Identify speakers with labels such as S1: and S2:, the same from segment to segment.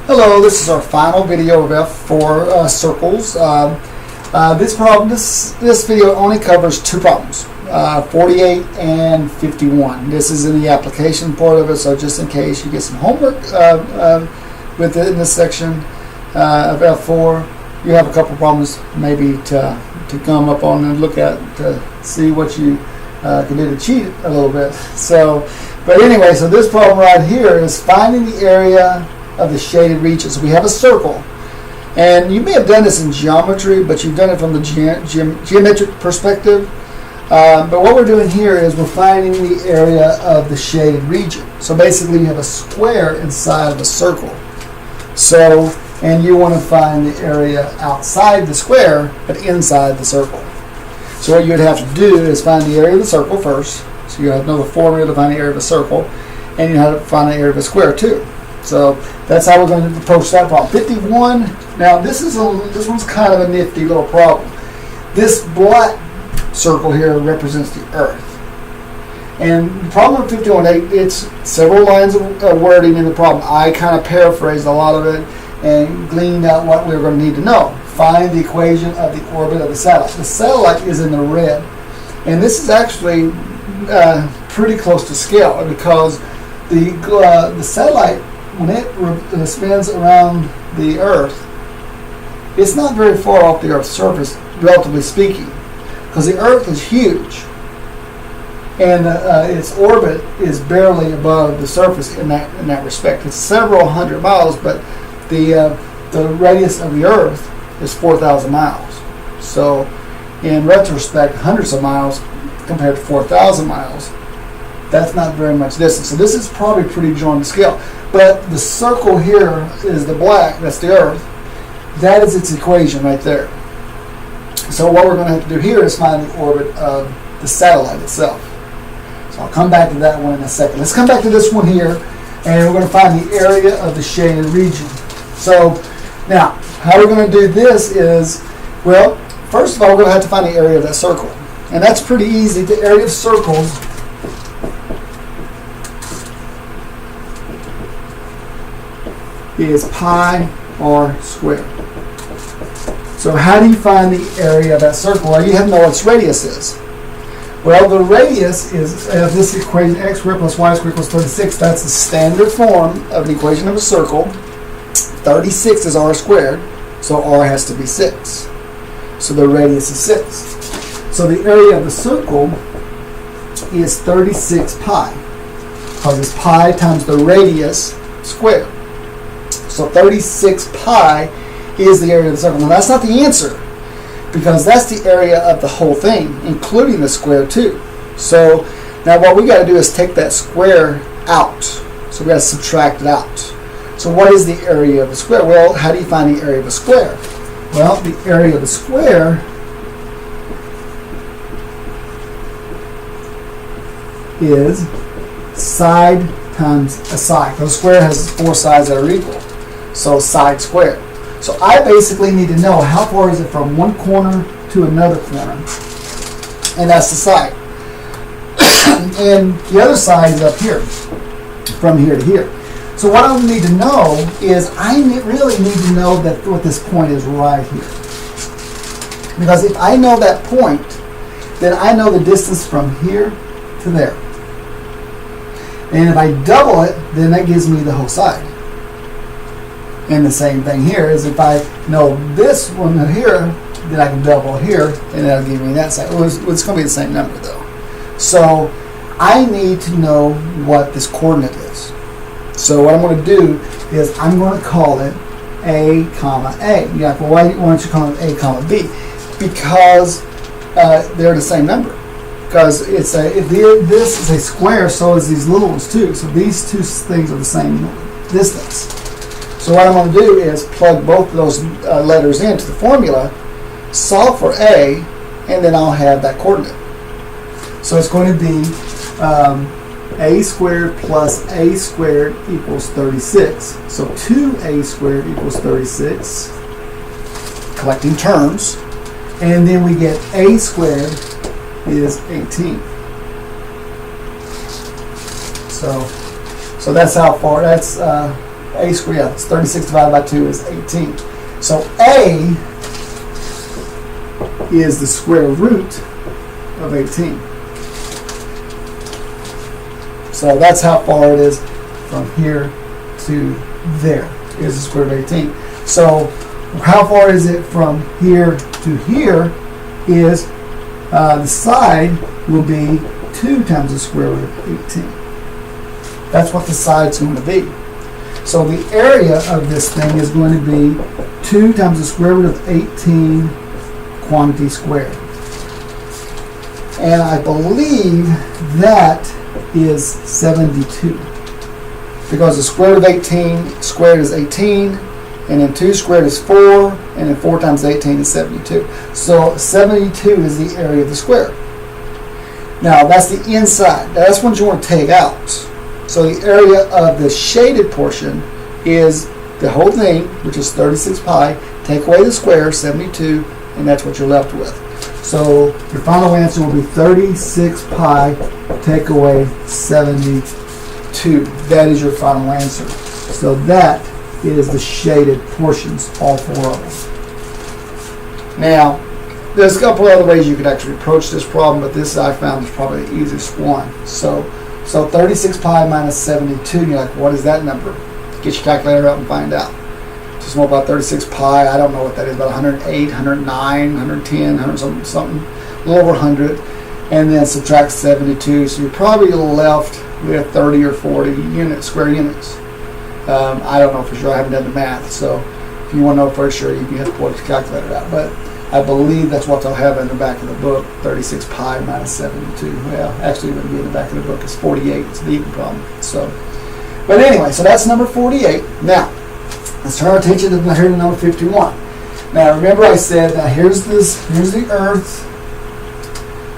S1: Hello, this is our final video of F4 Circles. This video only covers two problems, 48 and 51. This is in the application part of it, so just in case you get some homework within this section of F4, you have a couple problems maybe to come up on and look at to see what you can do to cheat a little bit. But anyway, so this problem right here is finding the area of the shaded region. So we have a circle, and you may have done this in geometry, but you've done it from the geometric perspective. But what we're doing here is we're finding the area of the shaded region. So basically you have a square inside of a circle. And you want to find the area outside the square, but inside the circle. So what you would have to do is find the area of the circle first. So you have to know the formula to find the area of a circle, and you have to find the area of a square too. So that's how we're going to approach that problem. 51. Now this one's kind of a nifty little problem. This black circle here represents the Earth. And the problem with 51, it's several lines of wording in the problem. I kind of paraphrased a lot of it and gleaned out what we're going to need to know. Find the equation of the orbit of the satellite. The satellite is in the red. And this is actually pretty close to scale, because the satellite, when it spins around the Earth, it's not very far off the Earth's surface, relatively speaking, because the Earth is huge, and its orbit is barely above the surface in that respect. It's several hundred miles, but the radius of the Earth is 4,000 miles. So, in retrospect, hundreds of miles compared to 4,000 miles, that's not very much distance. So this is probably pretty drawn to scale. But the circle here is the black, that's the Earth. That is its equation right there. So what we're going to have to do here is find the orbit of the satellite itself. So I'll come back to that one in a second. Let's come back to this one here, and we're going to find the area of the shaded region. So now, how we're going to do this is, well, first of all, we're going to have to find the area of that circle. And that's pretty easy. The area of circles is pi r squared. So how do you find the area of that circle? Well, you have to know what its radius is. Well, the radius is this equation, x squared plus y squared equals 36. That's the standard form of an equation of a circle. 36 is r squared, so r has to be 6. So the radius is 6. So the area of the circle is 36 pi, because it's pi times the radius squared. So 36 pi is the area of the circle. Now that's not the answer, because that's the area of the whole thing, including the square too. So now what we got to do is take that square out. So we got to subtract it out. So what is the area of the square? Well, how do you find the area of a square? Well, the area of the square is side times a side. The square has 4 sides that are equal. So side squared. So I basically need to know how far is it from one corner to another corner. And that's the side. And the other side is up here, from here to here. So what I need to know is I really need to know that what this point is right here. Because if I know that point, then I know the distance from here to there. And if I double it, then that gives me the whole side. And the same thing here is if I know this one here, then I can double here, and that'll give me that side. It's going to be the same number though. So I need to know what this coordinate is. So what I'm going to do is I'm going to call it A, comma A. You're like, well, why don't you call it A, comma B? Because they're the same number. Because if this is a square, so is these little ones too. So these two things are the same distance. So what I'm going to do is plug both of those letters into the formula, solve for A, and then I'll have that coordinate. So it's going to be A squared plus A squared equals 36. So 2A squared equals 36, collecting terms. And then we get A squared is 18. So that's how far, that's A squared, yeah, it's 36 divided by 2 is 18. So A is the square root of 18. So that's how far it is from here to there, is the square root of 18. So how far is it from here to here is the side will be 2 times the square root of 18. That's what the side's going to be. So the area of this thing is going to be 2 times the square root of 18 quantity squared. And I believe that is 72. Because the square root of 18 squared is 18, and then 2 squared is 4, and then 4 times 18 is 72. So 72 is the area of the square. Now that's the inside. That's what you want to take out. So the area of the shaded portion is the whole thing, which is 36 pi. Take away the square, 72, and that's what you're left with. So your final answer will be 36 pi, take away 72. That is your final answer. So that is the shaded portions, all 4 of them. Now, there's a couple other ways you could actually approach this problem, but this I found is probably the easiest one. So 36 pi minus 72, you're like, what is that number? Get your calculator out and find out. Just know about 36 pi, I don't know what that is, about 108, 109, 110, 100 something, a little over 100, and then subtract 72, so you're probably left with 30 or 40 units, square units. I don't know for sure, I haven't done the math, so if you want to know for sure, you have to pull your calculator out, but I believe that's what they'll have in the back of the book, 36 pi minus 72. Well, actually it wouldn't be in the back of the book, it's 48, it's the even problem. So, but anyway, so that's number 48. Now, let's turn our attention to here to number 51. Now remember I said that here's the Earth,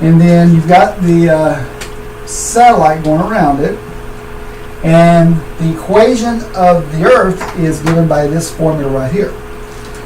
S1: and then you've got the satellite going around it, and the equation of the Earth is given by this formula right here.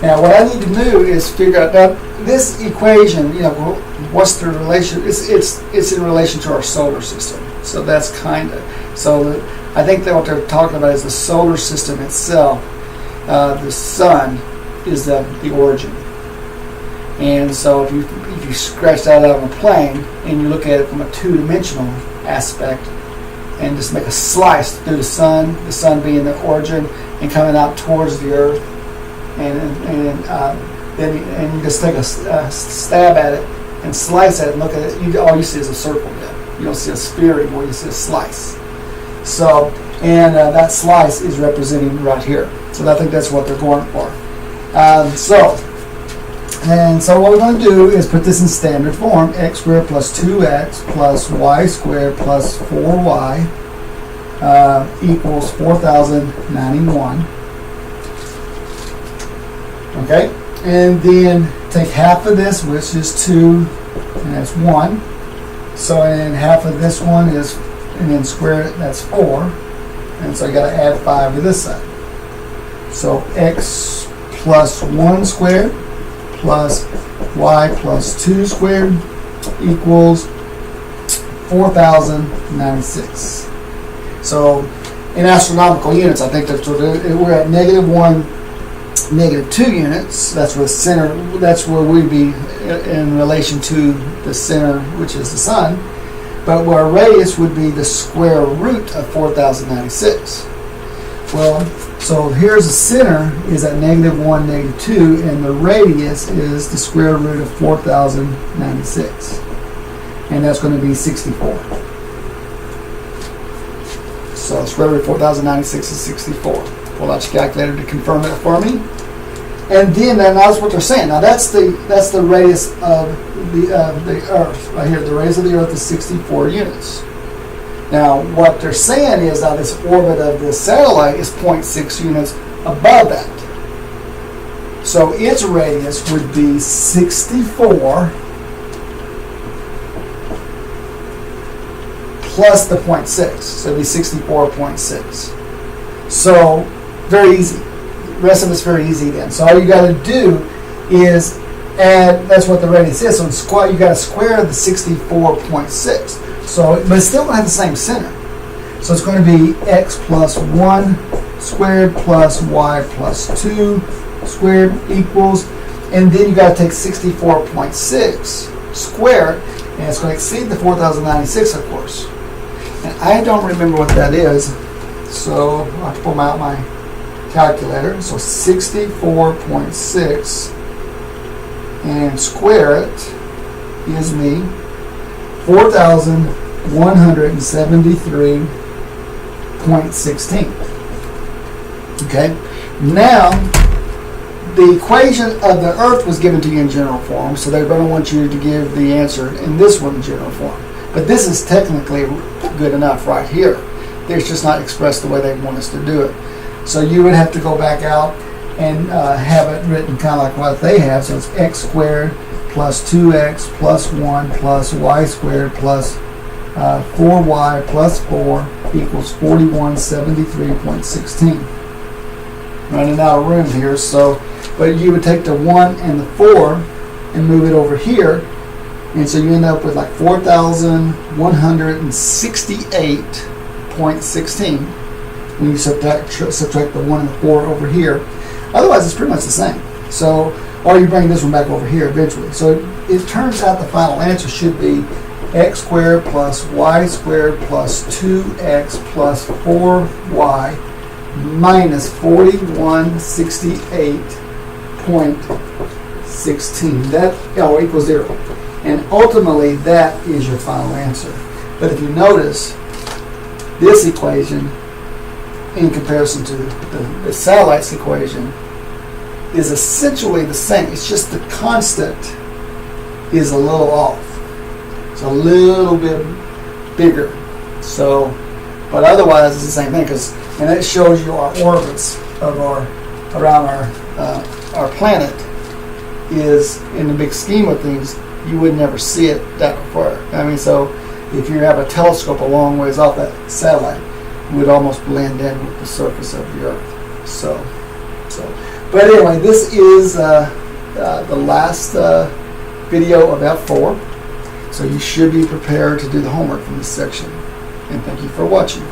S1: Now what I need to do is figure out, now this equation, you know, what's the relation? It's in relation to our solar system. So that's kind of, so I think that what they're talking about is the solar system itself. The sun is the origin. And so if you scratch that out on a plane and you look at it from a two-dimensional aspect and just make a slice through the sun being the origin and coming out towards the Earth, then you just take a stab at it and slice at it and look at it, all you see is a circle then. You don't see a sphere anymore, you see a slice. So, and that slice is representing right here. So I think that's what they're going for. So what we're going to do is put this in standard form. X squared plus 2x plus y squared plus 4y equals 4,091. Okay? And then take half of this, which is 2, and that's 1. So and half of this one is, and then square it, that's 4. And so you got to add 5 to this side. So x plus 1 squared plus y plus 2 squared equals 4,096. So in astronomical units, I think that's what we're at -1, -2 units. That's where the center, that's where we'd be in relation to the center, which is the sun. But where radius would be the square root of 4,096. Well, so here's the center is at -1, -2, and the radius is the square root of 4,096. And that's going to be 64. So square root of 4,096 is 64. Pull out your calculator to confirm it for me. And then that's what they're saying. Now that's the radius of the Earth right here. The radius of the Earth is 64 units. Now what they're saying is that this orbit of the satellite is 0.6 units above that. So its radius would be 64 plus the 0.6. So it'd be 64.6. So very easy. The rest of it's very easy then. So all you got to do is add, that's what the radius is. So you got to square the 64.6. So, but it's still going to have the same center. So it's going to be x plus 1 squared plus y plus 2 squared equals, and then you got to take 64.6 squared, and it's going to exceed the 4096, of course. And I don't remember what that is, so I'll have to pull out my calculator. So 64.6 and square it gives me 4,173.16. Okay, now the equation of the Earth was given to you in general form, so they're going to want you to give the answer in this one in general form. But this is technically good enough right here. It's just not expressed the way they want us to do it. So you would have to go back out and have it written kind of like what they have. So it's x squared plus 2x plus 1 plus y squared plus 4y plus 4 equals 4173.16. Running out of room here, so but you would take the 1 and the 4 and move it over here, and so you end up with like 4,168.16 when you subtract the 1 and the 4 over here. Otherwise, it's pretty much the same. So, or you bring this one back over here eventually. So it turns out the final answer should be x squared plus y squared plus 2x plus 4y minus 4168.16. That equals 0. And ultimately, that is your final answer. But if you notice, this equation, in comparison to the satellite's equation, is essentially the same. It's just the constant is a little off. It's a little bit bigger. So, but otherwise, it's the same thing. And it shows you our orbits of around our planet is, in the big scheme of things, you would never see it that far. I mean, so if you have a telescope a long ways off that satellite, it would almost blend in with the surface of the Earth. But anyway, this is the last video of F4. So you should be prepared to do the homework from this section. And thank you for watching.